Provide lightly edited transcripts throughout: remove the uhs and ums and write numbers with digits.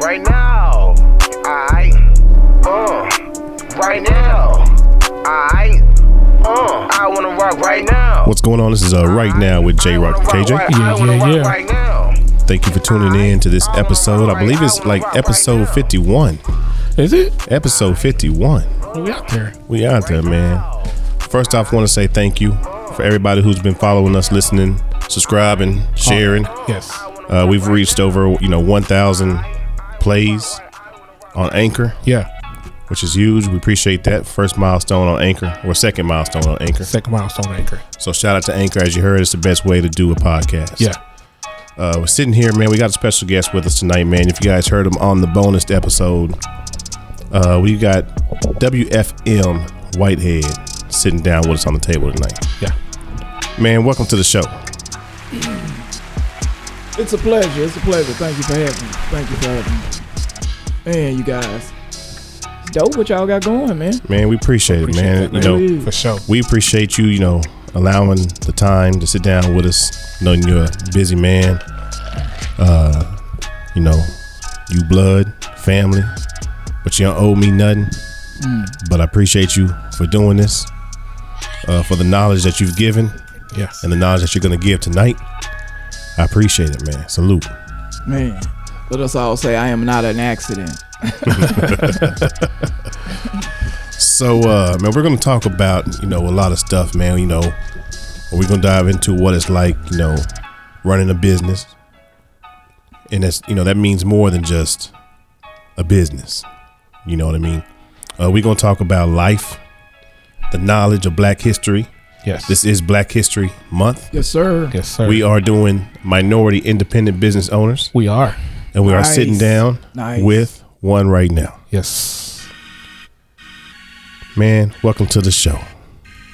right now. Right now. I wanna rock right now. What's going on? This is Right Now with JROC and KJ. Yeah. Right now. Thank you for tuning in to this episode. I believe it's like episode 51. Is it? Episode 51. We out there. We out there, man. First off, I want to say thank you for everybody who's been following us, listening, subscribing, sharing. Yes. We've reached over 1,000 plays on Anchor. Yeah. Which is huge. We appreciate that. First milestone on Anchor, or second milestone on Anchor. Second milestone on Anchor. So shout out to Anchor. As you heard, it's the best way to do a podcast. Yeah. We're sitting here, man. We got a special guest with us tonight, man. If you guys heard him on the bonus episode, we got WFM Whitehead sitting down with us on the table tonight. Yeah. Man, welcome to the show. It's a pleasure. Thank you for having me. Man, you guys. Dope what y'all got going, man. Man, we appreciate it, man. For sure. We appreciate you, allowing the time to sit down with us, knowing you're a busy man. You blood, family, but you don't owe me nothing. But I appreciate you for doing this, for the knowledge that you've given. Yes. And the knowledge that you're going to give tonight. I appreciate it, man. Salute. Man, let us all say I am not an accident. So, man, we're going to talk about, a lot of stuff, man. We're going to dive into what it's like, running a business. And that's, that means more than just a business. You know what I mean? We're going to talk about life, the knowledge of Black history. Yes. This is Black History Month. Yes, sir. Yes, sir. We are doing minority independent business owners. We are. And we are sitting down with one right now. Yes. Man, welcome to the show.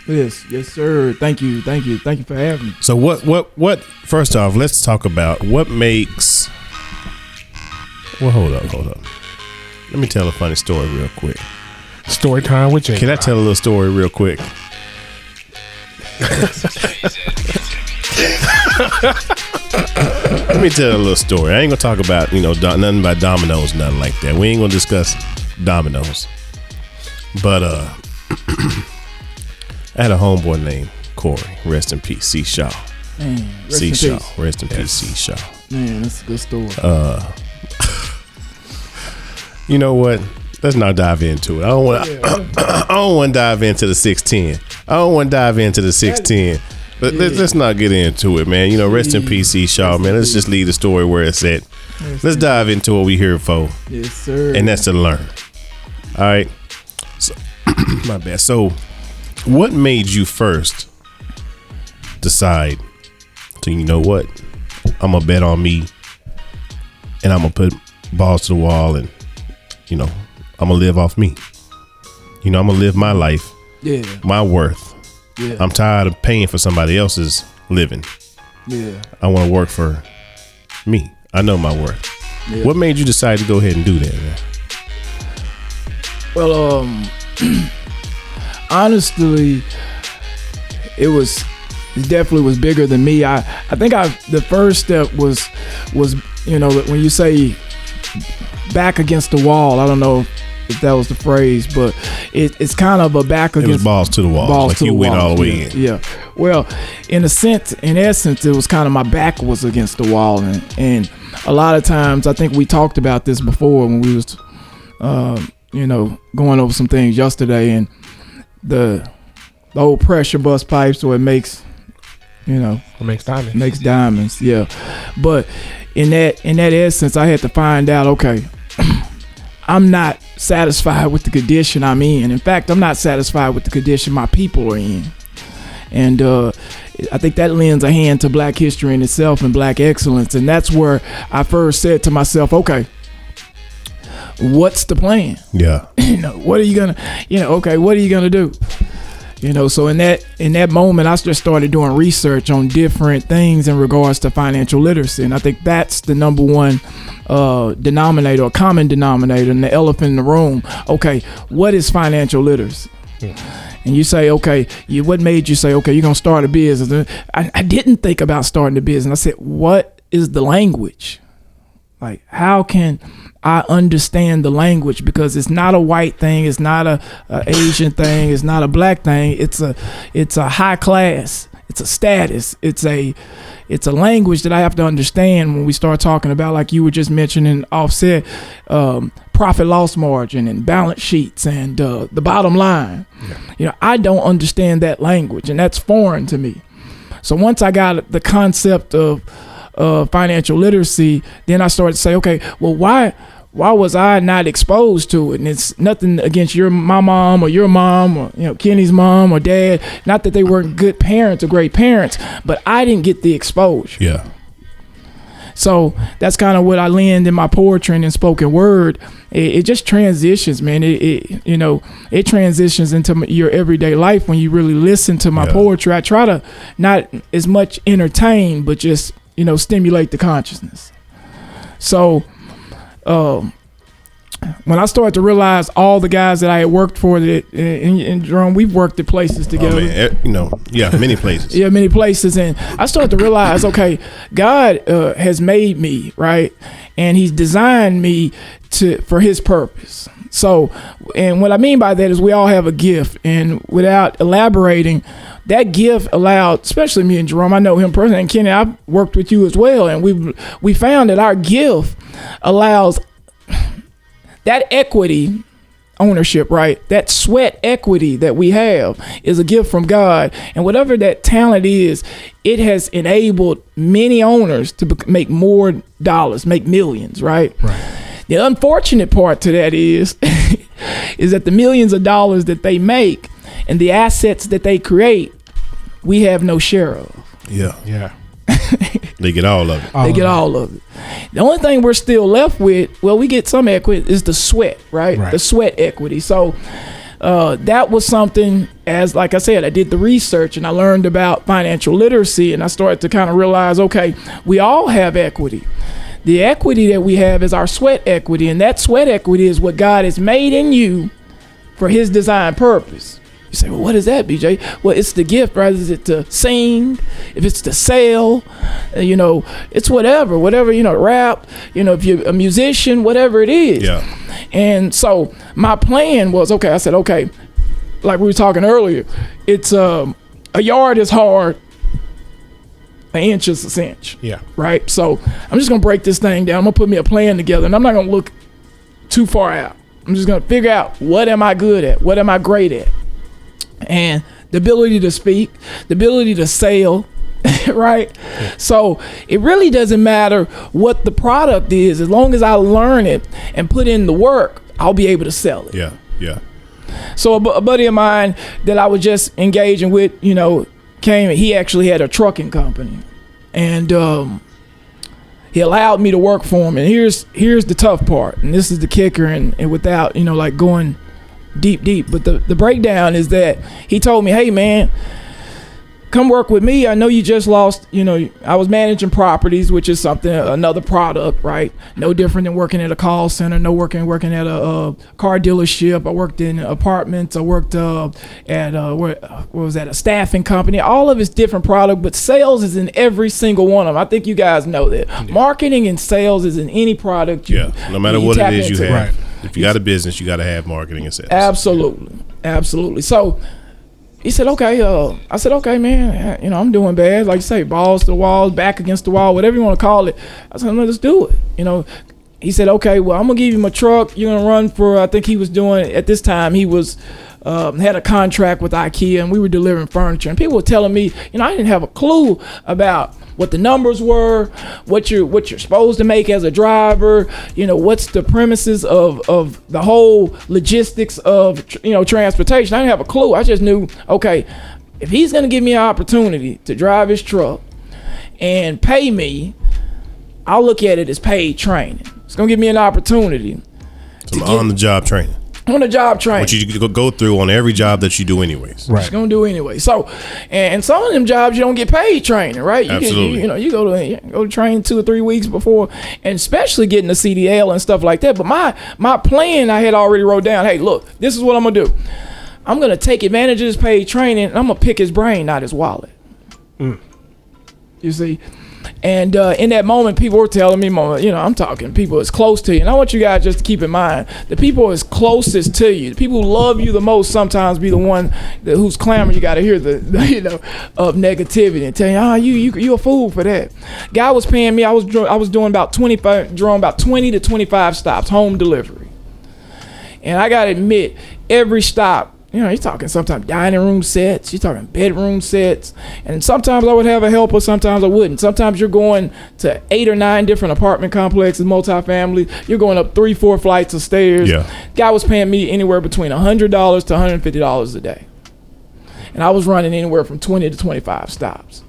Yes, sir. Thank you for having me. So what first off, let's talk about what makes, well, hold up. Let me tell a funny story real quick. Story time with Jay. Can I tell a little story real quick? Let me tell a little story. I ain't gonna talk about, nothing about dominoes, nothing like that. We ain't gonna discuss dominoes. But I had a homeboy named Corey. Rest in peace, C. Shaw. Man, C. Shaw. Rest in peace, C. Shaw. Man, that's a good story. You know what? Let's not dive into it. I don't want to dive into the 610. I don't want to dive into the 610. But let's not get into it, man. Rest in peace, C. Shaw, man. Let's just leave the story where it's at. Let's dive into what we here for. Yes, sir. And that's to learn. All right. So, my bad. So, what made you first decide to, you know what? I'm going to bet on me, and I'm going to put balls to the wall, and, I'm going to live off me. I'm going to live my life, my worth. Yeah. I'm tired of paying for somebody else's living. Yeah. I want to work for me. I know my worth. Yeah. What made you decide to go ahead and do that, man? Well, honestly, it definitely was bigger than me. I think the first step was when you say back against the wall, I don't know if that was the phrase, but it's kind of a back against. It was balls to the wall. Like you went all the way in. Yeah. Well, in essence, it was kind of my back was against the wall, and a lot of times, I think we talked about this before when we was, going over some things yesterday, and the old pressure bust pipe, so it makes, it makes diamonds. Makes diamonds. Yeah. But in that essence, I had to find out, okay, I'm not satisfied with the condition I'm in. In fact, I'm not satisfied with the condition my people are in. And I think that lends a hand to Black history in itself and Black excellence. And that's where I first said to myself, okay, what's the plan? Yeah. What are you going to, what are you going to do? So in that moment, I just started doing research on different things in regards to financial literacy. And I think that's the number one denominator or common denominator and the elephant in the room. Okay, what is financial literacy? And you say, okay, what made you say, okay, you're going to start a business? I didn't think about starting a business. I said, what is the language? Like, how can I understand the language? Because it's not a white thing, it's not a Asian thing, it's not a black thing. It's a high class. It's a status. It's a language that I have to understand when we start talking about, like you were just mentioning, offset, profit loss margin and balance sheets and the bottom line. Yeah. I don't understand that language, and that's foreign to me. So once I got the concept of financial literacy, then I started to say, okay, well, why was I not exposed to it? And it's nothing against my mom or your mom or Kenny's mom or dad. Not that they weren't good parents or great parents, but I didn't get the exposure. Yeah. So that's kind of what I lend in my poetry and in spoken word. It just transitions, man. It transitions into your everyday life when you really listen to my poetry. I try to not as much entertain, but just stimulate the consciousness. So when I started to realize all the guys that I had worked for in Jerome, we've worked at places together. Many places. Yeah, many places. And I started to realize, okay, God has made me, right? And he's designed me for his purpose. So, and what I mean by that is we all have a gift. And without elaborating, that gift allowed, especially me and Jerome, I know him personally, and Kenny, I've worked with you as well. And we found that our gift allows that equity ownership, right? That sweat equity that we have is a gift from God. And whatever that talent is, it has enabled many owners to make more dollars, make millions, right? The unfortunate part to that is that the millions of dollars that they make and the assets that they create, we have no share of. Yeah. They get all of it. They get all of it. The only thing we're still left with, well, we get some equity, is the sweat, right? The sweat equity. So that was something, like I said, I did the research and I learned about financial literacy, and I started to kind of realize, okay, we all have equity. The equity that we have is our sweat equity, and that sweat equity is what God has made in you for his design purpose. You say, well, what is that, BJ? Well, it's the gift, right? Is it to sing? If it's to sell, it's whatever, rap, if you're a musician, whatever it is. Yeah. And so my plan was, okay, I said, okay, like we were talking earlier, it's a yard is hard, an inch is a cinch. Yeah. Right? So I'm just going to break this thing down. I'm going to put me a plan together, and I'm not going to look too far out. I'm just going to figure out, what am I good at? What am I great at? And the ability to speak, the ability to sell, right? Yeah. So it really doesn't matter what the product is. As long as I learn it and put in the work, I'll be able to sell it. Yeah. So a buddy of mine that I was just engaging with, came, he actually had a trucking company, and he allowed me to work for him. And here's the tough part, and this is the kicker, and without, like going deep, but the breakdown is that he told me, hey man, come work with me. I know you just lost, I was managing properties, which is another product, right? No different than working at a call center, working at a car dealership. I worked in apartments. I worked at a staffing company. All of it's different product, but sales is in every single one of them. I think you guys know that. Yeah. Marketing and sales is in any product. No matter what it is you have. Right. If you got a business, you got to have marketing and sales. Absolutely. So he said, okay. I said, okay, man. I'm doing bad. Like you say, balls to the wall, back against the wall, whatever you want to call it. I said, let's do it. He said, okay, well, I'm gonna give you my truck. You're gonna run for. I think he was doing at this time. He was had a contract with IKEA, and we were delivering furniture. And people were telling me, I didn't have a clue about what the numbers were, what you're supposed to make as a driver, what's the premises of the whole logistics of transportation. I didn't have a clue. I just knew, okay, if he's gonna give me an opportunity to drive his truck and pay me, I'll look at it as paid training. It's gonna give me an opportunity. Some on-the-job training. On-the-job training. What you go through on every job that you do anyways. Right. It's gonna do anyway. So, and some of them jobs you don't get paid training, right? Absolutely. You go to train 2 or 3 weeks before, and especially getting the CDL and stuff like that. But my plan, I had already wrote down. Hey, look, this is what I'm gonna do. I'm gonna take advantage of this paid training, and I'm gonna pick his brain, not his wallet. You see. And in that moment, people were telling me, I'm talking people as close to you. And I want you guys just to keep in mind, the people as closest to you, the people who love you the most sometimes be the one whose clamor you got to hear of negativity and tell you, you a fool for that. Guy was paying me, I was doing about 20 to 25 stops, home delivery. And I got to admit, every stop, you're talking sometimes dining room sets, you're talking bedroom sets, and sometimes I would have a helper, sometimes I wouldn't. Sometimes you're going to 8 or 9 different apartment complexes, multifamily, you're going up 3-4 flights of stairs. Yeah. Guy was paying me anywhere between $100 to $150 a day. And I was running anywhere from 20 to 25 stops.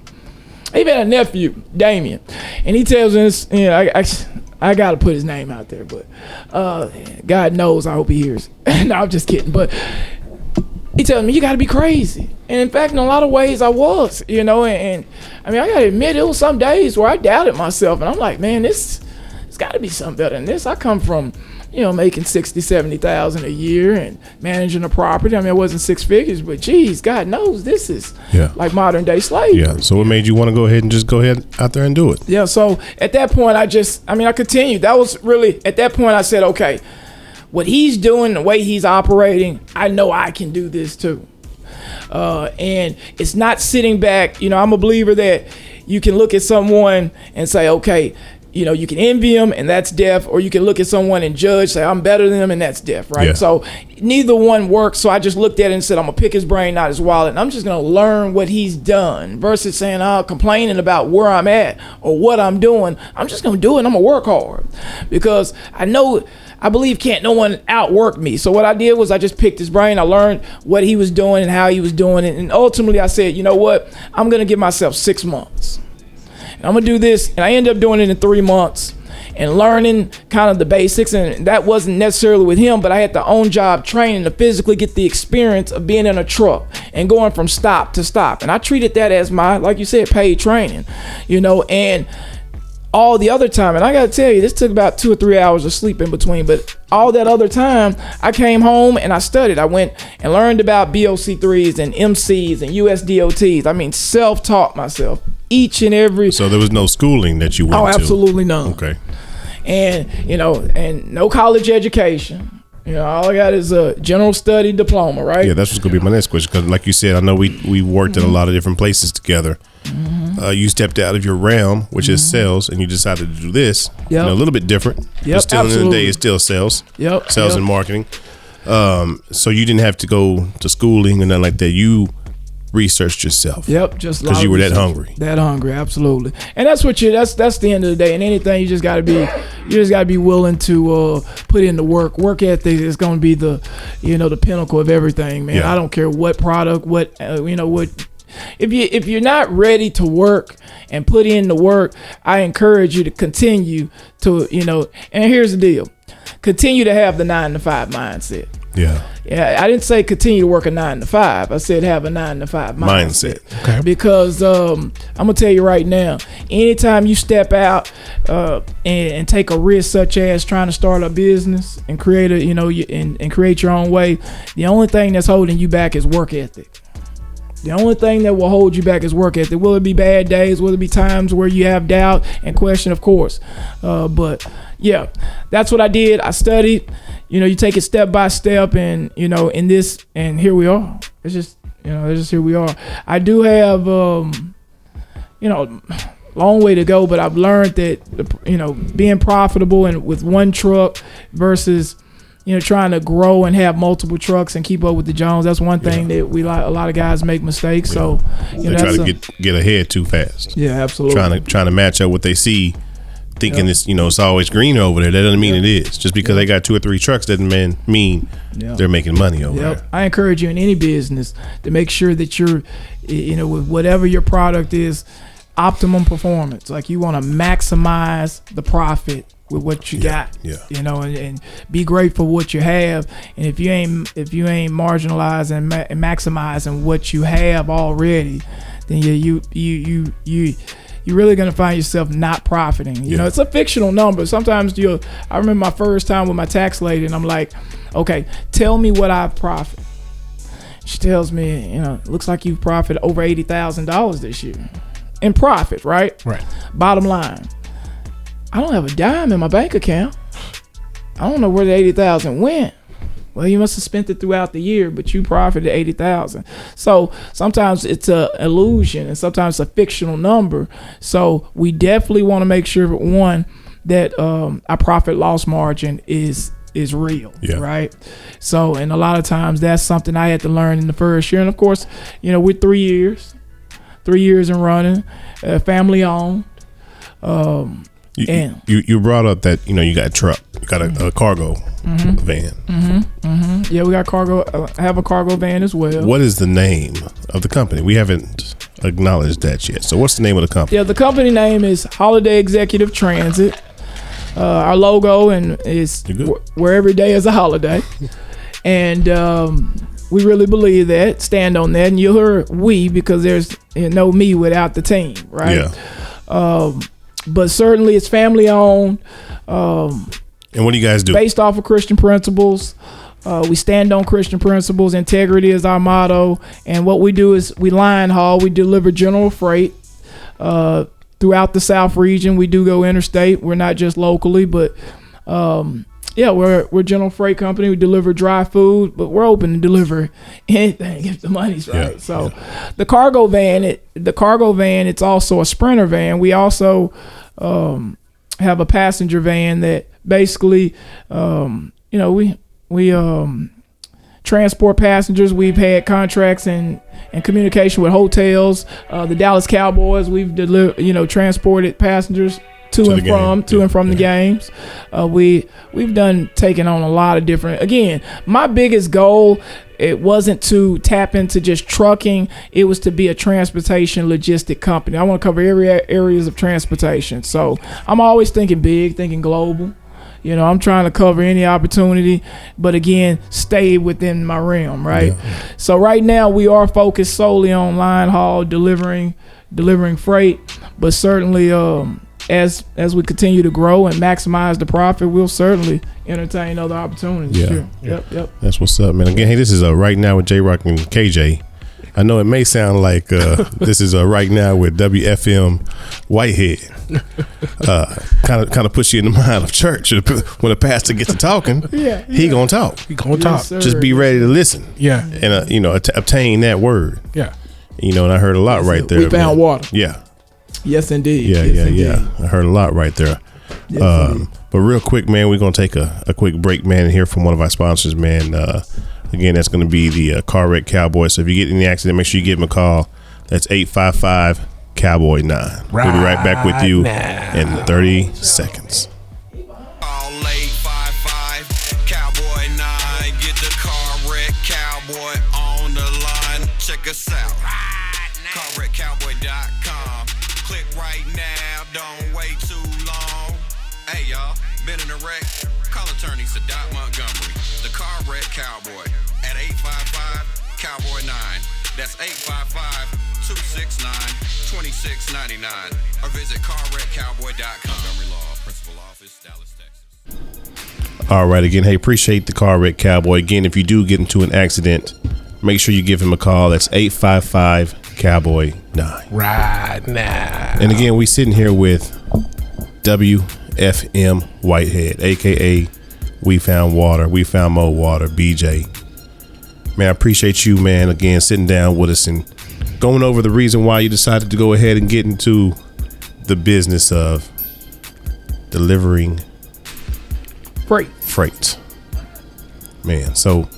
I even had a nephew, Damien, and he tells us, I got to put his name out there, but God knows, I hope he hears. No, I'm just kidding, but he tells me, you got to be crazy. And in fact, in a lot of ways I was, and I mean, I got to admit, it was some days where I doubted myself. And I'm like, man, it's got to be something better than this. I come from, making $60,000, $70,000 a year and managing a property. I mean, it wasn't 6 figures, but geez, God knows this is like modern day slavery. Yeah. So what made you want to go ahead and just go ahead out there and do it? Yeah. So at that point, I continued. That was really, at that point I said, okay, what he's doing, the way he's operating, I know I can do this too. And it's not sitting back. I'm a believer that you can look at someone and say, okay, you can envy them and that's death, or you can look at someone and judge, say, I'm better than them, and that's death, right? Yeah. So neither one works. So I just looked at it and said, I'm going to pick his brain, not his wallet, and I'm just going to learn what he's done versus saying, complaining about where I'm at or what I'm doing. I'm just going to do it, and I'm going to work hard because I believe can't no one outwork me. So what I did was I just picked his brain. I learned what he was doing and how he was doing it. And ultimately I said, you know what? I'm going to give myself 6 months. And I'm going to do this. And I ended up doing it in 3 months and learning kind of the basics. And that wasn't necessarily with him, but I had the on-job training to physically get the experience of being in a truck and going from stop to stop. And I treated that as my, like you said, paid training, and all the other time, and I gotta tell you, this took about 2 or 3 hours of sleep in between, but all that other time, I came home and I studied. I went and learned about BOC3s and MCs and USDOTs. I mean, self-taught myself each and every. So there was no schooling that you went to? Oh, absolutely none. Okay. And, and no college education. All I got is a general study diploma, right? Yeah, that's what's going to be my next question. Because like you said, I know we worked in a lot of different places together. You stepped out of your realm, which is sales, and you decided to do this. Yep. A little bit different. Yep, But still absolutely. in the day, it's still sales. Yep. Sales and marketing. So you didn't have to go to schooling or nothing like that. You researched yourself. Yep, just because you were that hungry. That hungry, absolutely. And that's what that's the end of the day. And anything, you just got to be willing to put in the work. Work ethic is going to be the the pinnacle of everything, man. Yeah. I don't care what product, what if you're not ready to work and put in the work, I encourage you to continue to and here's the deal. Continue to have the 9-to-5 mindset. Yeah. Yeah, I didn't say continue to work a 9-to-5. I said have a 9-to-5 mindset. Okay. Because I'm gonna tell you right now, anytime you step out and take a risk such as trying to start a business and create and create your own way, the only thing that's holding you back is work ethic. The only thing that will hold you back is work ethic. Will it be bad days? Will it be times where you have doubt and question? Of course. But yeah, that's what I did. I studied. You take it step by step, and in this, and here we are. It's just here we are. I do have long way to go, but I've learned that being profitable and with one truck versus trying to grow and have multiple trucks and keep up with the Jones. That's one thing that a lot of guys make mistakes. Yeah. So they try to get ahead too fast. Yeah, absolutely. Trying to match up what they see, thinking it's always green over there. That doesn't mean it is. Just because they got 2 or 3 trucks doesn't mean they're making money over there. I encourage you in any business to make sure that you're, with whatever your product is, optimum performance. Like you want to maximize the profit with what you got, and be grateful for what you have. And if you ain't marginalizing and maximizing what you have already, then you're really gonna find yourself not profiting. It's a fictional number. Sometimes I remember my first time with my tax lady, and I'm like, okay, tell me what I've profited. She tells me, it looks like you've profited over $80,000 this year. in profit, right? Right. Bottom line, I don't have a dime in my bank account. I don't know where the 80,000 went. Well, you must have spent it throughout the year, but you profited 80,000. So sometimes it's a illusion, and sometimes it's a fictional number. So we definitely want to make sure, one, that our profit loss margin is real, right? So, and a lot of times that's something I had to learn in the first year. And of course, we're 3 years in running, family owned. You brought up that you got a truck, you got a cargo van. Yeah, we got cargo. I have a cargo van as well. What is the name of the company? We haven't acknowledged that yet. So what's the name of the company? Yeah, the company name is Holiday Executive Transit. Our logo is where every day is a holiday, and we really believe that. Stand on that, and you'll hear we because there's no me without the team, right? Yeah. But certainly it's family owned. And what do you guys do? Based off of Christian principles. We stand on Christian principles. Integrity is our motto. And what we do is we line haul. We deliver general freight throughout the South region. We do go interstate. We're not just locally, but we're a general freight company. We deliver dry food, but we're open to deliver anything if the money's right. The cargo van, it's also a Sprinter van. We also have a passenger van that basically, we transport passengers. We've had contracts and communication with hotels. The Dallas Cowboys, we've transported passengers to and from the games. We've taken on a lot of different. Again, my biggest goal, it wasn't to tap into just trucking. It was to be a transportation logistic company. I want to cover every areas of transportation. So I'm always thinking big, thinking global. I'm trying to cover any opportunity, but again, stay within my realm, right? Yeah. So right now we are focused solely on line haul, delivering freight, but certainly as we continue to grow and maximize the profit, we'll certainly entertain other opportunities. Yeah. Sure. Yep. That's what's up, man. Again, hey, this is Right Now with JROC and KJ. I know it may sound like this is Right Now with WFM Whitehead. Kind of push you in the mind of church. When a pastor gets to talking, he gonna talk. He gonna talk. Sir. Just be ready to listen. Yeah. And obtain that word. Yeah. And I heard a lot right there. We found water. Yeah. Yes, indeed. Yeah. I heard a lot right there. Yes, but real quick, man, we're gonna take a quick break, man, and hear from one of our sponsors, man. Again, that's going to be the Car Wreck Cowboy. So if you get in the accident, make sure you give them a call. That's 855-COWBOY-9. We'll be right back with you in 30 seconds. Call 855-Cowboy-9. Get the Car Wreck Cowboy on the line. Check us out. CarWreckCowboy.com. Click right now. Don't wait too long. Hey, y'all. Been in a wreck? Call attorney Sadat Montgomery. The Car Wreck Cowboy at 855-Cowboy-9. That's 855-269-2699. Or visit CarWreckCowboy.com. Montgomery Law, Principal Office, Dallas, Texas. All right. Again, hey, appreciate the Car Wreck Cowboy. Again, if you do get into an accident, make sure you give him a call. That's 855-Cowboy-9. Right now. And again, we sitting here with WFM Whitehead, a.k.a. We Found Water, We Found More Water, BJ. Man, I appreciate you, man, again, sitting down with us and going over the reason why you decided to go ahead and get into the business of delivering freight. Man, so,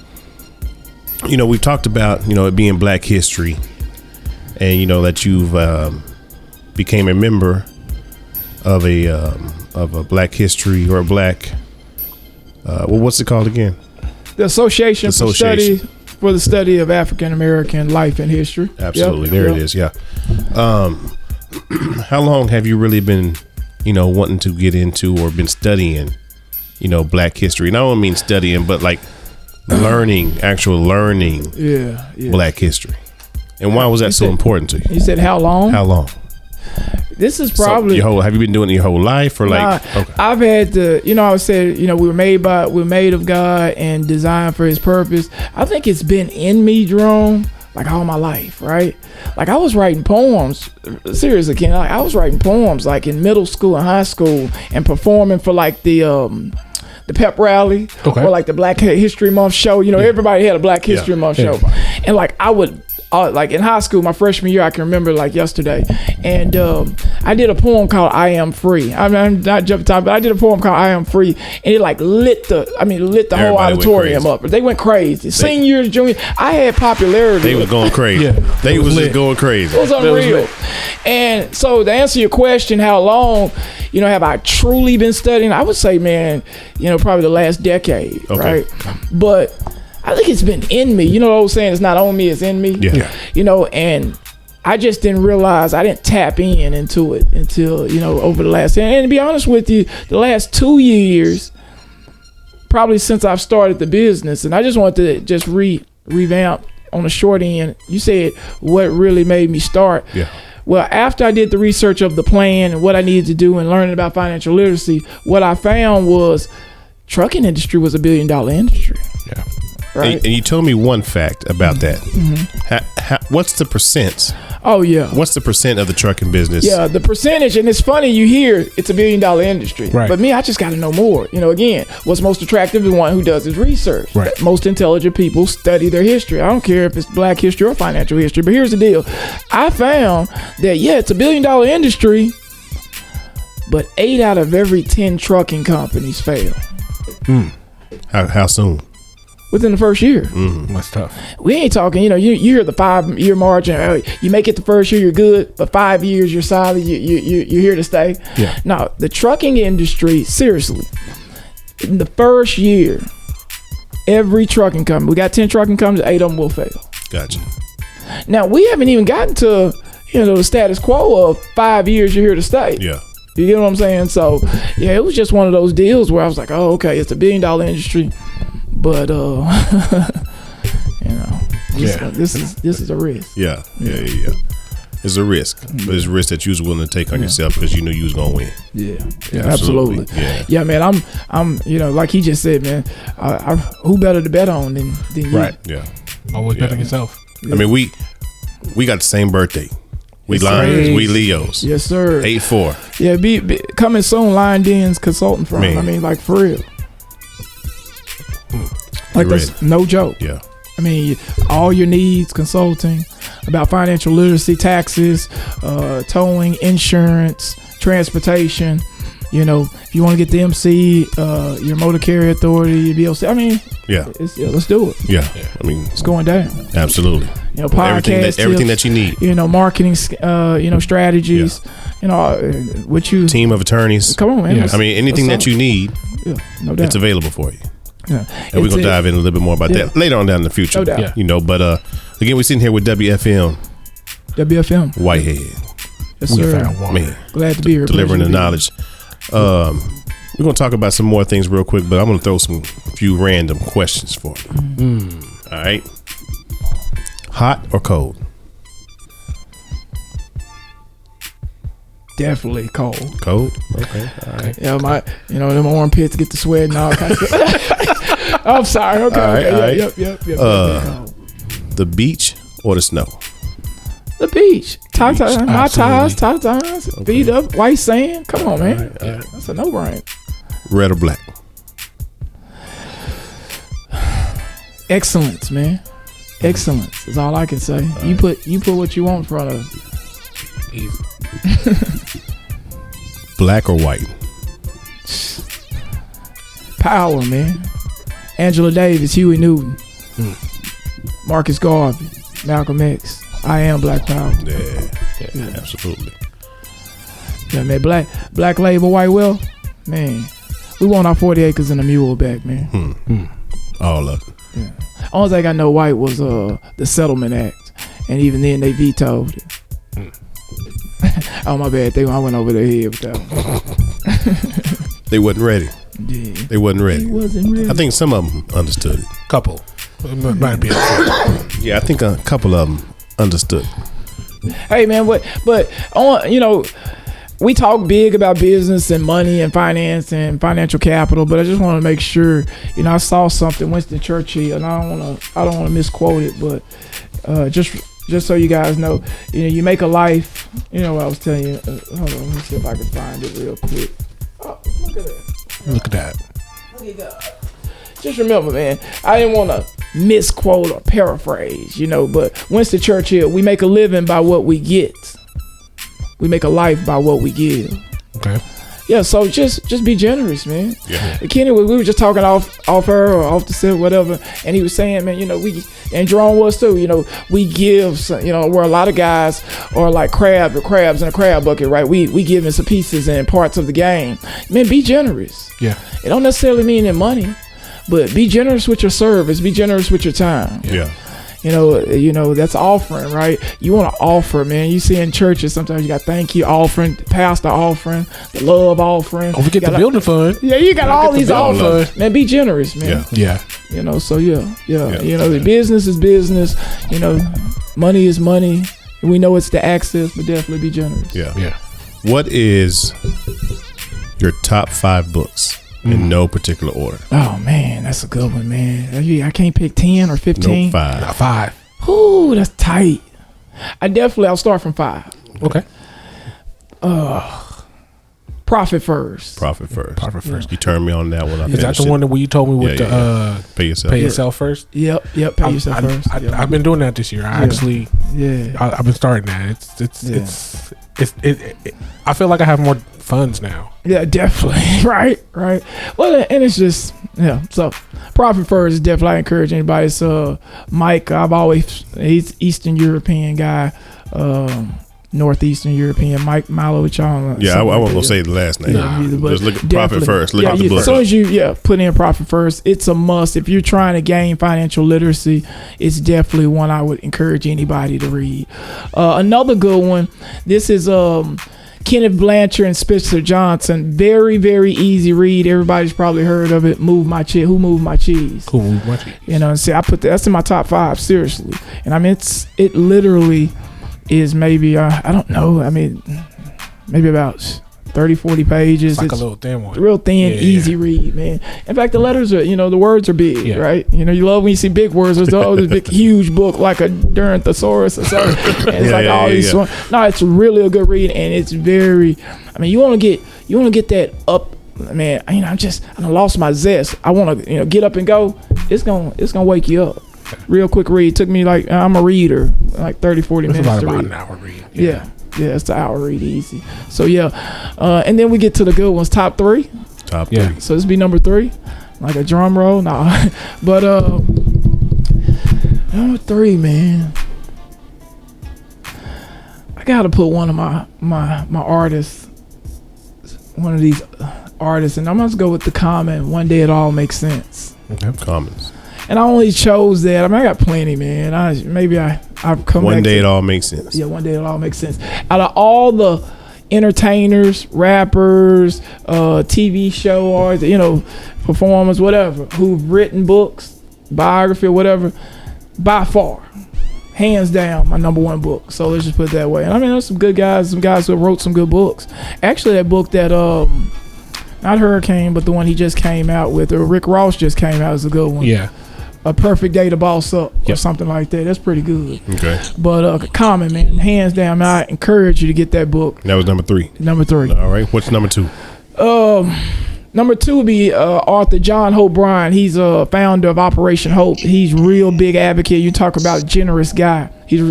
we've talked about, it being Black History and, that you've became a member of a Black History or a Black... what's it called again? The Association for the Study of African American Life and History. Absolutely. There it is. Yeah. How long have you really been, wanting to get into or been studying, Black history? And I don't mean studying, but like learning Black history. And why was that so important to you? You said how long? How long? This is probably have you been doing it your whole life or like? Okay. I've had to, I said, we're made of God and designed for His purpose. I think it's been in me, Jerome, like all my life, right? Like I was writing poems, seriously, Ken. I was writing poems like in middle school and high school, and performing for like the pep rally, or like the Black History Month show. You know, everybody had a Black History Month show, and like I would. Like in high school, my freshman year, I can remember like yesterday, and I did a poem called "I Am Free." I'm not jumping time, but I did a poem called "I Am Free," and it like lit the whole auditorium up. They went crazy. Seniors, juniors, I had popularity. They was going crazy. They was just going crazy. It was unreal. And so to answer your question, how long, have I truly been studying? I would say, man, probably the last decade, right? But I think it's been in me. You know what I was saying? It's not on me, it's in me. Yeah. And I just didn't realize, I didn't tap into it until, over the last, and to be honest with you, the last 2 years, probably since I've started the business, and I just wanted to just revamp on the short end. You said what really made me start. Yeah. Well, after I did the research of the plan and what I needed to do and learning about financial literacy, what I found was trucking industry was $1 billion industry. Yeah. Right. And you told me one fact about that. What's the percent? Oh, yeah. What's the percent of the trucking business? Yeah, the percentage, and it's funny, you hear it's $1 billion industry. Right. But me, I just got to know more. Again, what's most attractive is the one who does his research. Right. Most intelligent people study their history. I don't care if it's Black history or financial history, but here's the deal. I found that, it's $1 billion industry, but 8 out of every 10 trucking companies fail. How soon? Within the first year. That's tough. We ain't talking, you hear the 5-year margin. You make it the first year, you're good, but 5 years, you're solid, you're here to stay. Yeah. Now, the trucking industry, seriously, in the first year, every trucking company, we got 10 trucking companies, 8 of them will fail. Gotcha. Now, we haven't even gotten to, the status quo of 5 years, you're here to stay. Yeah. You get what I'm saying? So, it was just one of those deals where I was like, oh, okay, it's $1 billion industry. But this is a risk. Yeah. It's a risk, but it's a risk that you was willing to take on yourself because you knew you was gonna win. Yeah, absolutely. Yeah, man. I'm like he just said, man. Who better to bet on than you? Right. Yeah. Always bet on yourself. Yeah. I mean, we got the same birthday. We Lions, we Leos. Yes, sir. 8-4. Yeah, be coming soon. Lion Den's consulting firm. Man. I mean, like for real. Like that's no joke. Yeah. I mean, all your needs, consulting about financial literacy, taxes, towing, insurance, transportation. If you want to get the MC, your motor carrier authority, your BOC. I mean, let's do it. Yeah. I mean, it's going down. Absolutely. Podcast, everything that you need. Marketing, strategies. What you team of attorneys. Come on, man. Yeah. I mean, anything that you need, no doubt, it's available for you. Yeah. And we're going to dive in a little bit more about that later on down in the future. No doubt. But again, we're sitting here with WFM Whitehead. Yes, sir. Man, glad to be here. Delivering the knowledge. We're going to talk about some more things real quick, but I'm going to throw a few random questions for you. All right. Hot or cold? Definitely cold. Cold? Okay. All right. Yeah, them armpits get the sweat and all kinds of I'm sorry. Okay. All right. Yep. The beach or the snow? The beach. My ties, feet up, white sand. Come on, man. All right. That's a no-brainer. Red or black? Excellence, man. Excellence is all I can say. You put what you want in front of us. Easy. Black or white? Power, man. Angela Davis, Huey Newton, Marcus Garvey, Malcolm X. I am Black Power. Yeah, absolutely. Yeah, man. Black label, white wealth. Man, we want our 40 acres and a mule back, man. All of it. Yeah. Only thing I know white was the Settlement Act, and even then they vetoed it. Oh, my bad. I went over their head with that one. They wasn't ready. Yeah. They wasn't ready. They wasn't ready. I think some of them understood it. Couple. Might be. Yeah, I think a couple of them understood. Hey, man, but on, we talk big about business and money and finance and financial capital, but I just want to make sure, I saw something, Winston Churchill, and I don't want to misquote it, but Just so you guys know, you make a life. You know what I was telling you. Hold on, let me see if I can find it real quick. Oh, look at that. Look at that. Look at God. Just remember, man, I didn't want to misquote or paraphrase, but Winston Churchill, we make a living by what we get. We make a life by what we give. Okay. Yeah, so just be generous, man. Yeah. Kenny, we were just talking off air or off the set, whatever, and he was saying, man, and Jerome was too, we give, where a lot of guys are like crabs in a crab bucket, right? We giving some pieces and parts of the game. Man, be generous. Yeah. It don't necessarily mean in money, but be generous with your service. Be generous with your time. Yeah. That's offering, right? You want to offer, man. You see in churches sometimes you got thank you offering, pastor offering, the love offering. Oh, we get the building fund. Yeah, you got all these offers. Man, be generous, man. Yeah. So the business is business. Money is money. We know it's the access, but definitely be generous. Yeah. Yeah. What is your top 5 books in no particular order? Oh man, that's a good one, man. I can't pick 10 or 15. No, 5. Not 5. Ooh, that's tight. I'll start from 5. Okay. Profit First. Profit First. You turned me on that one. Is that the one that you told me with pay yourself? Pay yourself first? Yep. Pay yourself first. I've been doing that this year. I've been starting that. I feel like I have more funds now. Yeah, definitely. Right. Well, and it's just so Profit First is definitely, I encourage anybody. It's Mike. He's Eastern European guy, Northeastern European, Mike Malowich. Yeah, I wasn't gonna say the last name. Just look at Profit First. Look at the book. As soon as you put in Profit First, it's a must. If you're trying to gain financial literacy, it's definitely one I would encourage anybody to read. Another good one. This is Kenneth Blanchard and Spencer Johnson. Very, very easy read. Everybody's probably heard of it. Who Moved My Cheese? Who Moved My Cheese? And see, I put that's in my top 5, seriously. And I mean, it literally is maybe, I don't know, maybe about 30, 40 pages. It's like a little thin one. Real thin, easy read, man. In fact, the letters are, the words are big, right? You love when you see big words. There's this big, huge book like a Durant Thesaurus or something. And it's all these. No, it's really a good read, and it's very. You want to get that up, man. I lost my zest. I want to, get up and go. It's gonna wake you up. Real quick read. Took me I'm a reader, like 30, 40 minutes to read. About an hour read. Yeah, it's an hour read easy. So and then we get to the good ones. Top 3. Top 3. So this be number 3, like a drum roll. Nah, but number 3, man. I gotta put one of my artists, one of these artists, and I'm gonna go with the comment. One Day It All Makes Sense. Okay. Comments. And I only chose that. I got plenty, man. I've come One back Day to, It All Makes Sense. Yeah, One Day It All Makes Sense. Out of all the entertainers, rappers, TV show artists, performers, whatever, who've written books, biography or whatever, by far, hands down, my number 1 book. So let's just put it that way. And there's some good guys, some guys who wrote some good books. Actually, that book that not Hurricane, but the one he just came out with, or Rick Ross just came out, is a good one. Yeah. A Perfect Day to Boss Up or something like that. That's pretty good. Okay. But Common, man, hands down, man, I encourage you to get that book. That was number 3. Number 3. All right. What's number 2? Number 2 would be Author John Hope Bryan. He's a founder of Operation Hope. He's real big advocate. You talk about generous guy. He's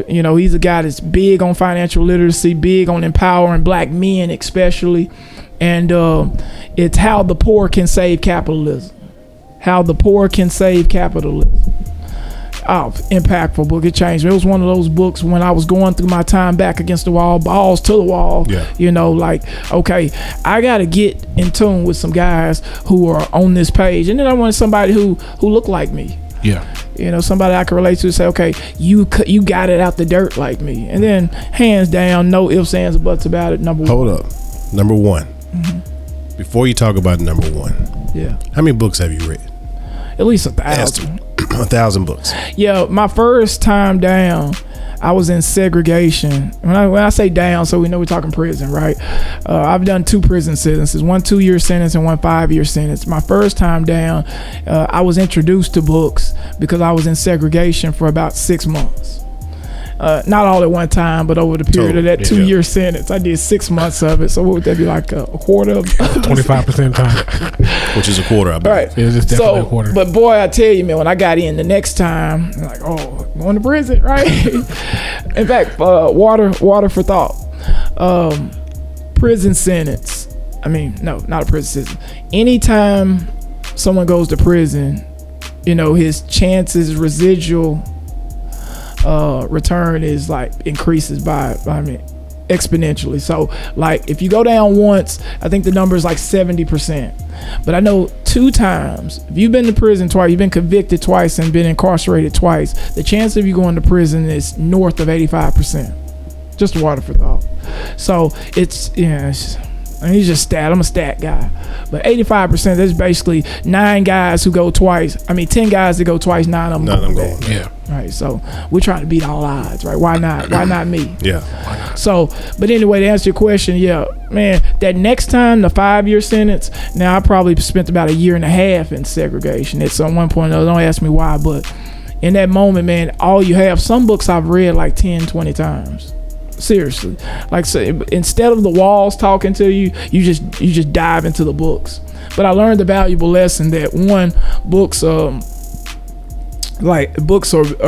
a guy that's big on financial literacy, big on empowering black men especially. And it's How the Poor Can Save Capitalism. How the Poor Can Save Capitalism. Impactful book. It changed me. It was one of those books when I was going through my time back against the wall, balls to the wall. Yeah. Okay, I got to get in tune with some guys who are on this page. And then I wanted somebody who looked like me. Yeah. Somebody I can relate to, say, okay, you got it out the dirt like me. And then, hands down, no ifs, ands, or buts about it, number 1. Hold up. Number 1. Mm-hmm. Before you talk about number 1. Yeah. How many books have you read? At least 1,000. 1,000 books. Yeah, my first time down, I was in segregation. When I say down, so we know we're talking prison, right? I've done 2 prison sentences, 1 2-year sentence and 1 5-year sentence. My first time down, I was introduced to books because I was in segregation for about 6 months. Not all at one time, but over the period of that 2-year sentence, I did 6 months of it. So what would that be, like a quarter of 25% time, which is a quarter, I believe. Right. It was just definitely a quarter. But boy, I tell you, man, when I got in the next time, I'm like, oh, going to prison, right? In fact, water for thought. Prison sentence. I mean, no, not a prison sentence. Anytime someone goes to prison, you know, his chances residual return is like increases by exponentially. So like if you go down once, I think the number is like 70%. But I know 2 times, if you've been to prison twice, you've been convicted twice and been incarcerated twice, the chance of you going to prison is north of 85%. Just water for thought. So it's he's just stat. I'm a stat guy. But 85%, that's basically 9 guys who go twice. 10 guys that go twice, 9 of them go. Yeah. Right. So we're trying to beat all odds, right? Why not? Why not me? Yeah. Why not? So, but anyway, to answer your question, yeah, man, that next time, the 5-year sentence, now I probably spent about 1.5 years in segregation. At some one point, don't ask me why, but in that moment, man, all you have, some books I've read like 10, 20 times. Seriously, like, so instead of the walls talking to you, you just dive into the books. But I learned a valuable lesson that books are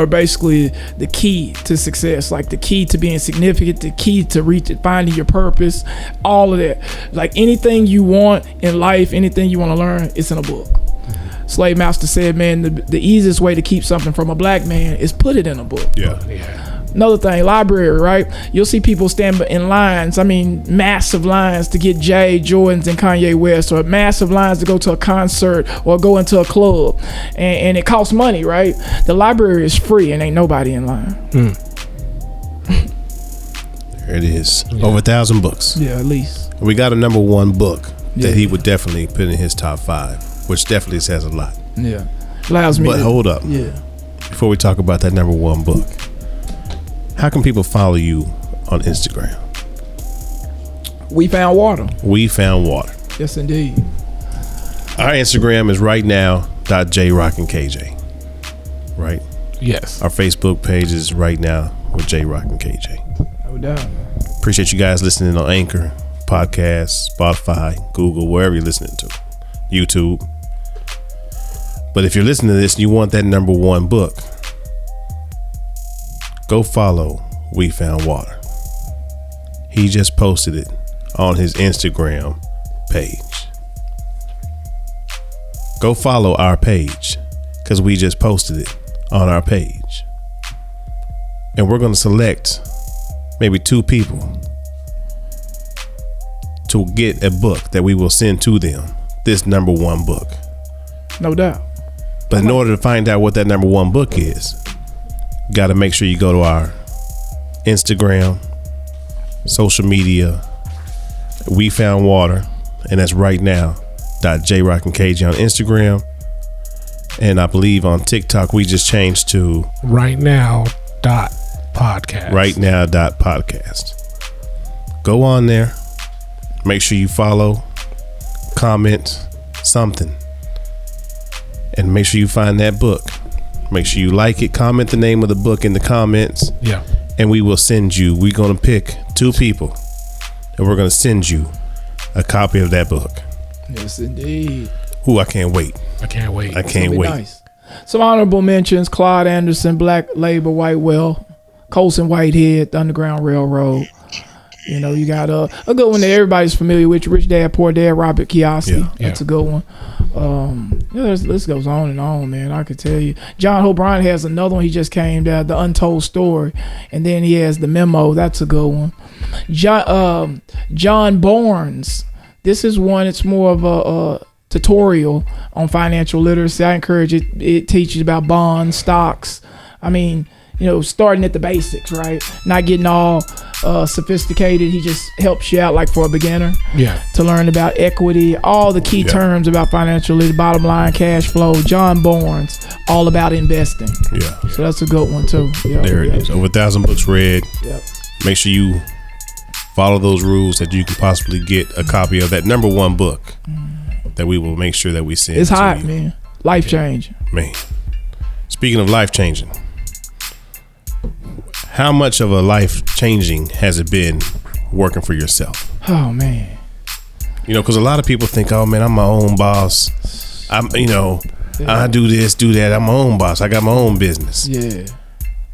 basically the key to success, like the key to being significant, the key to finding your purpose, all of that. Like anything you want in life, anything you want to learn, it's in a book. Slave master said, man, the easiest way to keep something from a black man is put it in a book. Yeah. Another thing, library, right? You'll see people stand in lines, massive lines to get Jay, Jordans, and Kanye West, or massive lines to go to a concert or go into a club. And it costs money, right? The library is free and ain't nobody in line. There it is. Over 1,000 books. Yeah, at least. We got a number 1 book that he would definitely put in his top 5, which definitely says a lot. Yeah. Allows me But hold up. Yeah. Before we talk about that number 1 book, how can people follow you on Instagram? We Found Water. We Found Water. Yes, indeed. Our Instagram is right now.JROC and KJ. Right? Yes. Our Facebook page is right now with JROC and KJ. No doubt. Appreciate you guys listening on Anchor, Podcasts, Spotify, Google, wherever you're listening to. YouTube. But if you're listening to this and you want that number 1 book, go follow We Found Water. He just posted it on his Instagram page. Go follow our page because we just posted it on our page. And we're going to select maybe 2 people to get a book that we will send to them. This number 1 book. No doubt. But in order to find out what that number 1 book is, you got to make sure you go to our Instagram, social media, We Found Water, and that's right now .JROC and KJ on Instagram. And I believe on TikTok we just changed to Right Now .podcast. Right Now .podcast. Go on there. Make sure you follow, comment something, and make sure you find that book. Make sure you like it, comment the name of the book in the comments. Yeah. And we will send you, we're going to pick 2 people and we're going to send you a copy of that book. Yes, indeed. Ooh, I can't wait. I can't wait. I can't wait. Nice. Some honorable mentions: Claude Anderson, Black Labor, Whitewell, Colson Whitehead, the Underground Railroad. You know, you got a good one that everybody's familiar with, Rich Dad, Poor Dad, Robert Kiyosaki. Yeah. That's a good one. This goes on and on, man. I could tell you. John O'Brien has another one. He just came down, The Untold Story. And then he has The Memo. That's a good one. John Barnes. This is one, it's more of a tutorial on financial literacy. I encourage it. It teaches about bonds, stocks. Starting at the basics, right? Not getting all sophisticated. He just helps you out, like for a beginner. Yeah. To learn about equity, all the key terms about financial literacy, bottom line, cash flow. John Barnes, all about investing. Yeah. So that's a good one too. There it is. Over 1,000 books read. Yep. Make sure you follow those rules that you can possibly get a copy of that number 1 book that we will make sure that we send. It's hot, you. Man. Life changing. Man. Speaking of life changing. How much of a life changing has it been working for yourself? Oh man. You know, because a lot of people think, oh man, I'm my own boss. I do this, do that. I'm my own boss. I got my own business. Yeah.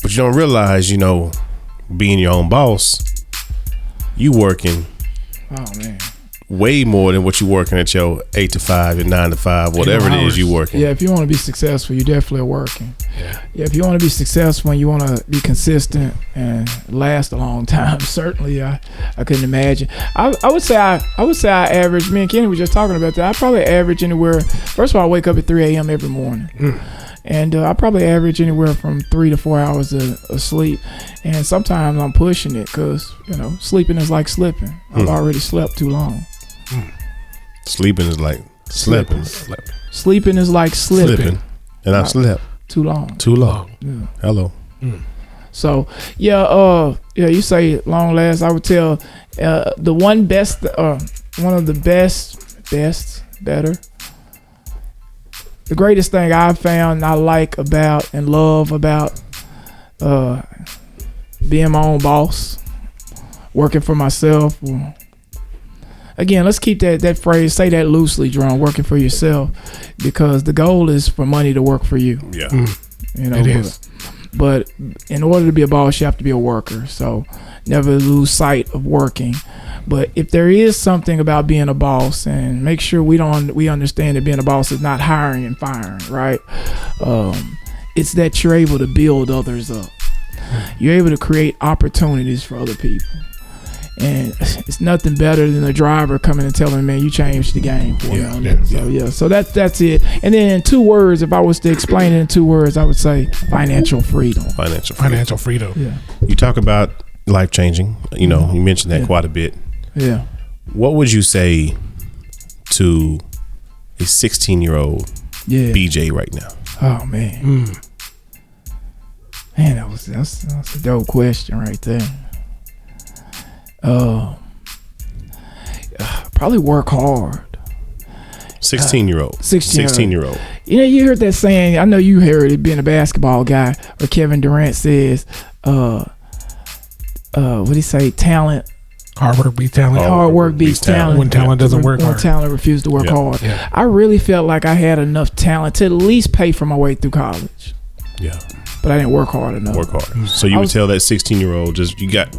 But you don't realize, you know, being your own boss, you working way more than what you working at your 8 to 5 and 9 to 5, whatever it is you working. Yeah, if you want to be successful, you definitely are working. Yeah, if you want to be successful and you want to be consistent and last a long time, certainly I couldn't imagine. I would say I average. Me and Kenny were just talking about that. I probably average anywhere. First of all, I wake up at 3 a.m. every morning. And I probably average anywhere from 3 to 4 hours of sleep. And sometimes I'm pushing it because, you know, sleeping is like slipping. I've already slept too long. Sleeping is like slipping. Sleeping is like slipping. And I slept too long. Yeah. Hello. So you say long last. I would tell the one of the better. The greatest thing I've found I like about and love about being my own boss, working for myself. Again, let's keep that phrase, say that loosely, Jerome, working for yourself, because the goal is for money to work for you. Yeah. You know, it is. But in order to be a boss, you have to be a worker. So never lose sight of working. But if there is something about being a boss, and make sure we understand that being a boss is not hiring and firing, right? It's that you're able to build others up. You're able to create opportunities for other people. And it's nothing better than a driver coming and telling me, man, you changed the game for me. So that's it. And then in 2 words, if I was to explain it in 2 words, I would say financial freedom. Financial freedom. Yeah. You talk about life changing. You know, you mentioned that quite a bit. Yeah. What would you say to a 16-year-old BJ right now? Oh man. Man, that's a dope question right there. Probably work hard. 16-year-old. 16-year-old. You know, you heard that saying. I know you heard it, being a basketball guy, where Kevin Durant says, what do he say? Talent. Hard work beats talent. Hard work beats talent. When talent doesn't work hard. When talent refuses to work hard. Yeah. I really felt like I had enough talent to at least pay for my way through college. Yeah. But I didn't work hard enough. So you would tell that 16-year-old, just you got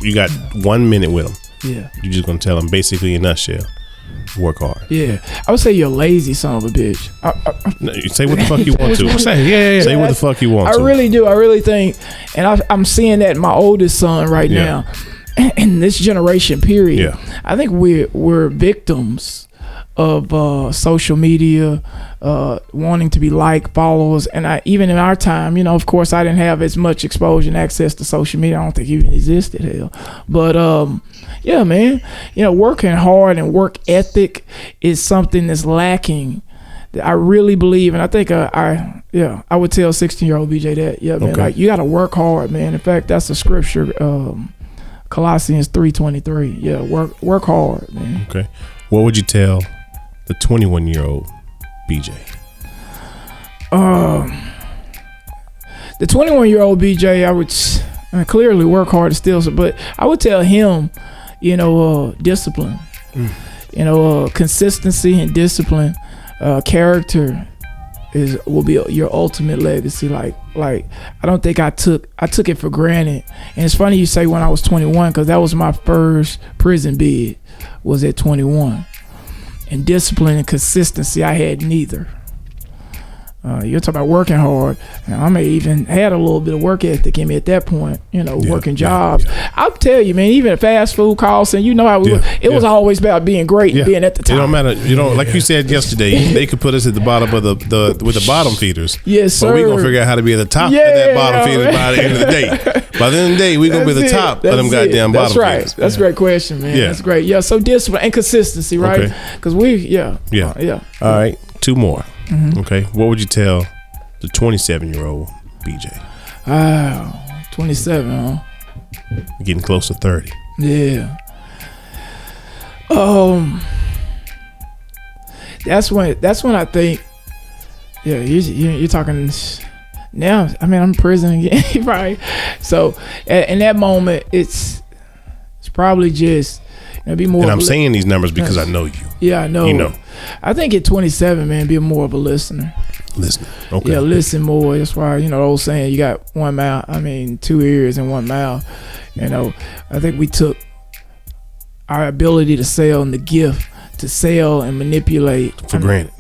1 minute with him. Yeah. You're just gonna tell him basically in a nutshell, work hard. Yeah. I would say you're a lazy son of a bitch. No, you say what the fuck you want to. Say what the fuck you want to. I really do. I really think, and I'm seeing that in my oldest son right now, in this generation period. Yeah. I think we're victims of social media, wanting to be liked, followers, and even in our time, you know, of course, I didn't have as much exposure and access to social media. I don't think it even existed, hell. But yeah, man, you know, working hard and work ethic is something that's lacking. That I really believe, and I think I would tell 16-year-old BJ that, man, like you got to work hard, man. In fact, that's a scripture, Colossians 3:23. Yeah, work hard, man. Okay, what would you tell the 21-year-old BJ? The 21-year-old BJ, I would clearly work hard to steal some, but I would tell him, you know, discipline, you know, consistency and discipline, character will be your ultimate legacy. Like I don't think I took it for granted. And it's funny you say when I was 21, because that was my first prison bid, was at 21. And discipline and consistency, I had neither. You're talking about working hard. I may even had a little bit of work ethic in me at that point, you know, working jobs. I'll tell you, man, even at fast food call center, you know how it was always about being great and being at the top. It don't matter, you know, like you said yesterday, they could put us at the bottom of with the bottom feeders. Yes, sir. But we're gonna figure out how to be at the top of that bottom feeder by the end of the day. By the end of the day, we're gonna be at the top of them goddamn bottom feeders. That's a great question, man. That's great. Yeah, so discipline and consistency, right? Because All right, 2 more. Okay, what would you tell the 27-year-old BJ? 27, huh? You're getting close to 30. Yeah. That's when I think, you're talking now, I mean, I'm in prison again, right? So in that moment, it's probably just be more. And I'm saying these numbers because I know you. Yeah, I know. You know. I think at 27, man, be more of a listener. Listen. Okay. Yeah, listen more. That's why, the old saying, you got one mouth, 2 ears and one mouth. I think we took our ability to sell and the gift to sell and manipulate for granted.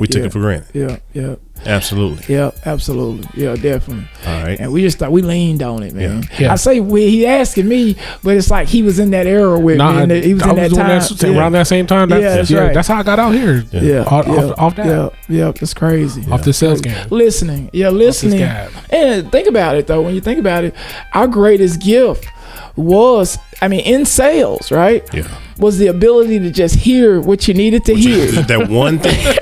We took it for granted. Yeah. Absolutely. Yeah, absolutely. Yeah, definitely. All right. And we just thought we leaned on it, man. Yeah. I say he asking me, but it's like he was in that era with me. He was in that time. Around that same time. That's right. That's how I got out here. Yeah. Off that. Yeah, that's crazy. Off the sales game. Listening. Yeah, listening. And think about it, though. When you think about it, our greatest gift was, in sales, right? Yeah. Was the ability to just hear what you needed to hear. That one thing.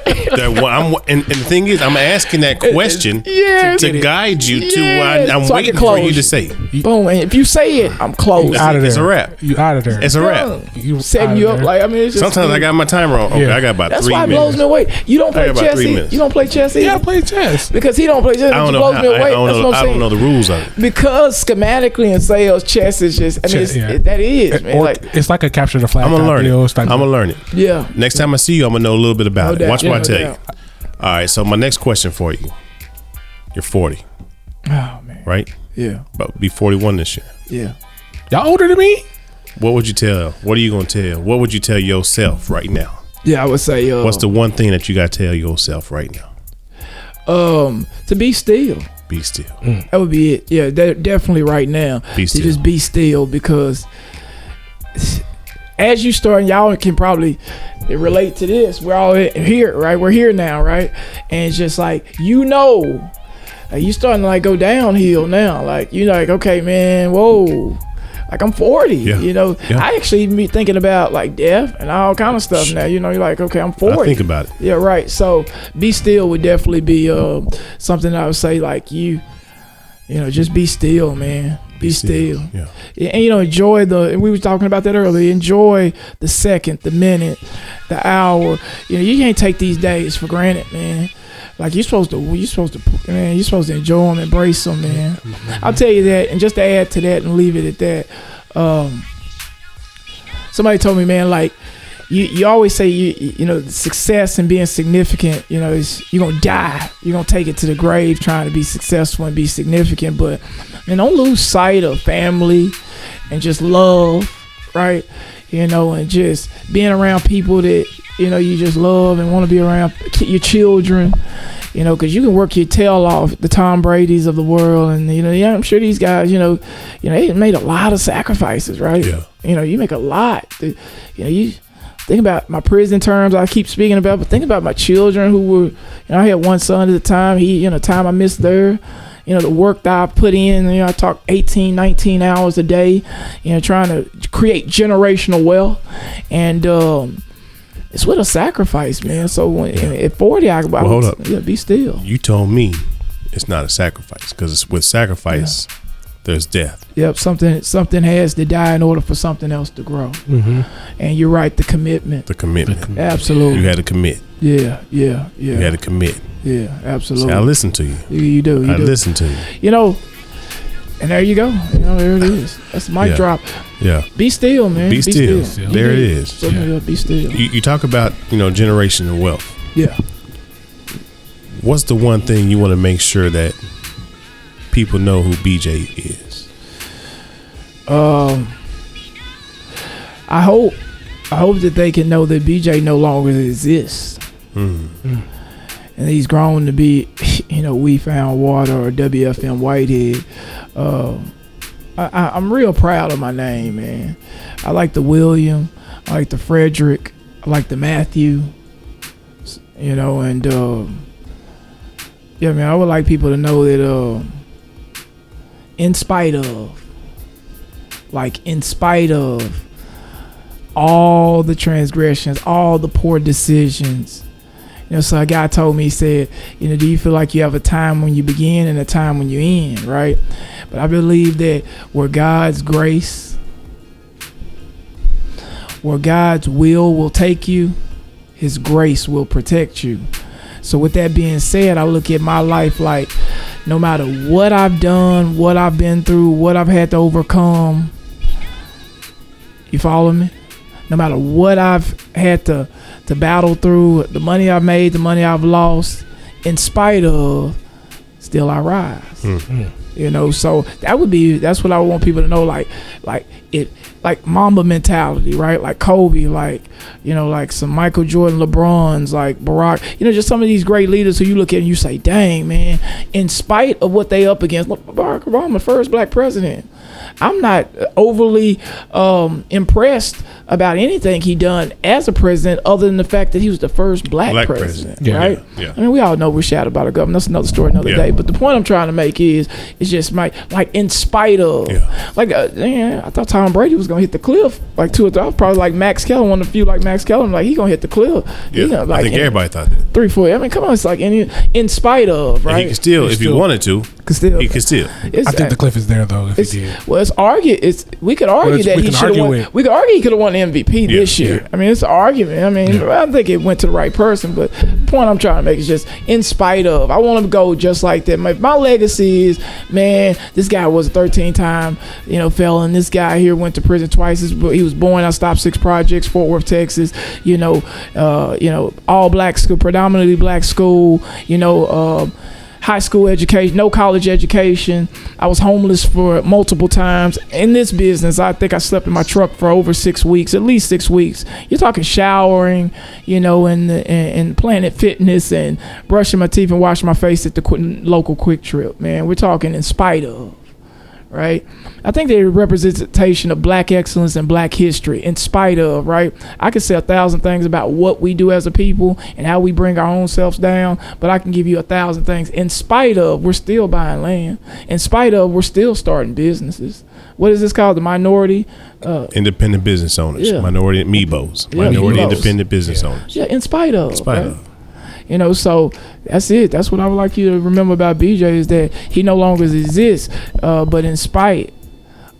And the thing is, I'm asking that question to guide you to what I'm waiting for you to say. Boom. And if you say it, I'm close. Out of there. It's a wrap. You out of there. It's a wrap. Setting you up like, it's just. Sometimes I got my time wrong. Okay, I got about that's 3 minutes. That's why it blows me away. You don't play chess. You don't play chess either? Yeah, I play chess. Because he don't play chess. I don't know. I don't know the rules of it. Because schematically in sales, chess is just, that is, man. It's like a capture the flag. I'm going to learn it. I'm going to learn it. Yeah. Next time I see you, I'm going to know a little bit about it. Watch what I tell you. All right, so my next question for you. You're 40. Oh, man. Right? Yeah. But be 41 this year. Yeah. Y'all older than me? What would you tell? What are you going to tell? What would you tell yourself right now? Yeah, I would say. What's the one thing that you got to tell yourself right now? To be still. Be still. That would be it. Yeah, definitely right now. Be still. To just be still, because as you start, and y'all can probably relate to this. We're all here, right? We're here now, right? And it's just like, you starting to go downhill now. Okay, man, whoa. I'm 40, Yeah. I actually be thinking about death and all kind of stuff now. You're like, okay, I'm 40. I think about it. Yeah, right. So be still would definitely be something I would say, just be still, man. Be still. Yeah. And enjoy we were talking about that earlier. Enjoy the second, the minute, the hour. You can't take these days for granted, man. You're supposed to enjoy them, embrace them, man. Mm-hmm. I'll tell you that, and just to add to that and leave it at that. Somebody told me, man, you always say success and being significant, is you're gonna die. You're gonna take it to the grave trying to be successful and be significant, but don't lose sight of family and just love, right? And just being around people that you just love and want to be around your children, because you can work your tail off, the Tom Brady's of the world, and I'm sure these guys, they made a lot of sacrifices, right? Yeah. You make a lot. You think about my prison terms I keep speaking about, but think about my children who were, I had one son at the time. The time I missed there. The work that I put in, I talk 18, 19 hours a day, trying to create generational wealth. And it's with a sacrifice, man. So at 40, hold up. Yeah, be still. You told me it's not a sacrifice, because with sacrifice, there's death. Yep, something has to die in order for something else to grow. Mm-hmm. And you're right, the commitment. Absolutely. You had to commit. Yeah. You had to commit. Yeah, absolutely. See, I listen to you. You do. I listen to you. And there you go. There it is. That's the mic drop. Yeah. Be still, man. Be still. There it is. So be still. You talk about, generational wealth. Yeah. What's the one thing you want to make sure that people know who BJ is? I hope that they can know that BJ no longer exists. And he's grown to be, We Found Water or WFM Whitehead. I'm real proud of my name, man. I like the William, I like the Frederick, I like the Matthew, and I would like people to know that in spite of all the transgressions, all the poor decisions, so a guy told me, he said, do you feel like you have a time when you begin and a time when you end, right? But I believe that where God's grace, where God's will take you, His grace will protect you. So with that being said, I look at my life like, no matter what I've done, what I've been through, what I've had to overcome, you follow me? No matter what I've had to battle through, the money I've made, the money I've lost, in spite of, still I rise. Mm-hmm. You know, so that's what I want people to know, like Mamba mentality, right? Like Kobe, like, you know, like some Michael Jordan, LeBrons, like Barack, you know, just some of these great leaders who you look at and you say, dang, man, in spite of what they up against, look, Barack Obama, first black president. I'm not overly impressed about anything he done as a president, other than the fact that he was the first black president, right? Yeah. I mean, we all know we're shouted about our government. That's another story, another day. But the point I'm trying to make is, it's just like in spite of, I thought Tom Brady was gonna hit the cliff like 2 or 3. I was probably like Max Keller, one of the few like Max Keller. Like, he gonna hit the cliff. Yeah, you know, like, I think everybody thought that. 3, 4. I mean, come on, it's like in spite of, right? And he can still, if he wanted to, he could still. I think the cliff is there though. If he did, well, it's argued. We could argue that he should have won. We could argue he could have won the MVP this year. I mean, it's an argument. I mean, I don't think it went to the right person. But the point I'm trying to make is just in spite of. I want him to go just like that. My legacy is, man, this guy was a 13-time, felon. This guy here went to prison twice. He was born out Stop 6 Projects, Fort Worth, Texas. All black school, predominantly black school. High school education, no college education. I was homeless for multiple times. In this business, I think I slept in my truck for over 6 weeks, at least 6 weeks. You're talking showering, and Planet Fitness and brushing my teeth and washing my face at the local Quick Trip, man. We're talking in spite of, right? I think they're a representation of black excellence and black history, in spite of, right? I could say 1,000 things about what we do as a people and how we bring our own selves down, but I can give you 1,000 things. In spite of, we're still buying land. In spite of, we're still starting businesses. What is this called? The minority? Independent business owners. Yeah. Minority MIBOs. Minority independent business owners. Yeah, in spite of. In spite of. So that's it. That's what I would like you to remember about BJ, is that he no longer exists, but in spite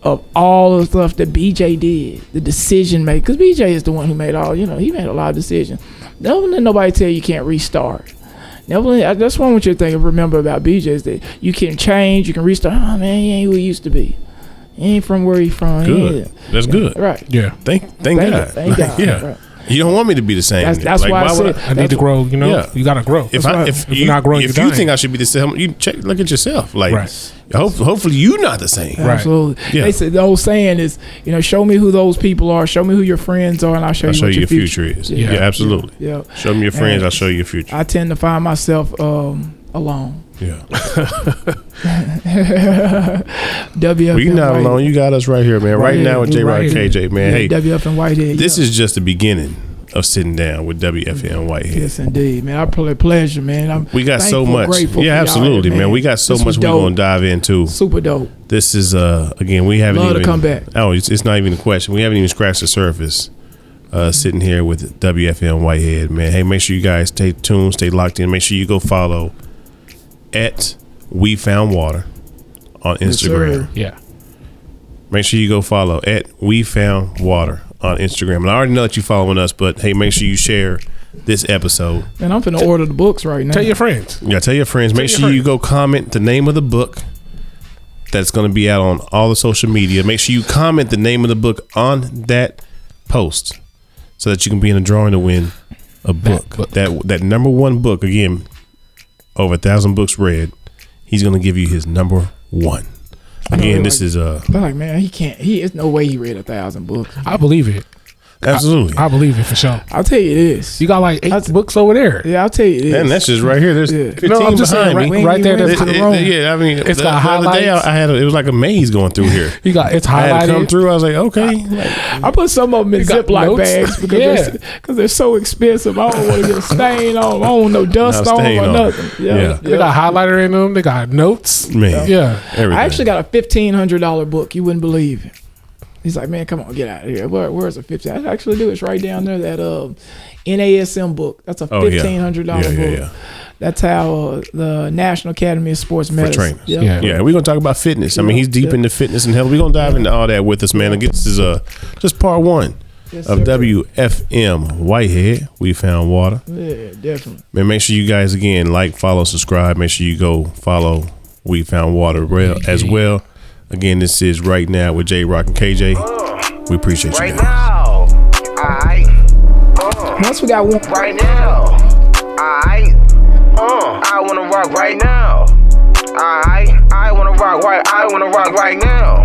of all the stuff that BJ did, the decision making, because BJ is the one who made he made a lot of decisions. Never let nobody tell you can't restart. That's one what you're thinking. Remember about BJ is that you can change, you can restart. Oh man, he ain't who he used to be. He ain't from where he from. Good. That's good. Right. Yeah. Thank God. Thank God. Yeah. Right. You don't want me to be the same. That's why I said I need to grow. You gotta grow. If you're not growing, if you think I should be the same, you look at yourself. Like, right. Hopefully you're not the same. Absolutely. Right. Yeah. They said the old saying is, show me who those people are, show me who your friends are, and I'll show you what your future is. Yeah, absolutely. Yeah. Show me your friends, I'll show you your future. I tend to find myself alone. Yeah. WFM. Well, you're not alone. You got us right here, man. Right now with JROC KJ, man. Hey, WFMWHITEAD. This is just the beginning of sitting down with WFMWHITEAD. Yes, indeed, man. I play pleasure, man. We got so much. Yeah, absolutely, man. We got so much we're gonna dive into. Super dope. This is again, we haven't Love even to come back. Oh, it's not even a question. We haven't even scratched the surface. Sitting here with WFMWHITEAD, man. Hey, make sure you guys stay tuned, stay locked in. Make sure you go follow at We Found Water on Instagram. Yeah. Make sure you go follow at We Found Water on Instagram. And I already know that you're following us, but hey, make sure you share this episode. And I'm finna order the books right now. Tell your friends. Yeah, tell your friends. Make sure you go comment the name of the book that's going to be out on all the social media. Make sure you comment the name of the book on that post so that you can be in a drawing to win a book. That number one book, again, over 1,000 books read. He's going to give you his number one. Again, this is But like, man, there's no way he read 1,000 books. I believe it. Absolutely. I believe it for sure. I'll tell you this. You got like 8 books over there. Yeah, I'll tell you this. And that's just right here. There's 15 I'm just behind saying, me. Right there. Yeah, I mean, it's got highlights. The other day I had it was like a maze going through here. It's highlighted. I had to come through. I was like, okay. I put some of them in Ziploc bags because they're so expensive. I don't want to get a stain on them. I don't want no dust on them or nothing. Yeah. They got highlighter in them. They got notes. Man. Yeah. Everything. I actually got a $1,500 book. You wouldn't believe it. He's like, man, come on, get out of here. Where's a 15? I actually do. It's right down there. That NASM book. That's a $1,500 book. Yeah. That's how the National Academy of Sports Medicine. For trainers. Yeah. We're gonna talk about fitness. I mean, he's deep into fitness and health. We're gonna dive into all that with us, man. Again, this is just part one of WFMWHITEAD. We Found Water. Yeah, definitely. Man, make sure you guys again like, follow, subscribe. Make sure you go follow we found water as well. Again, this is Right Now with JROC and KJ. We appreciate you guys. Right now. Alright. Once we got one. Right now. Alright. I wanna rock right now. Alright. I wanna rock right now.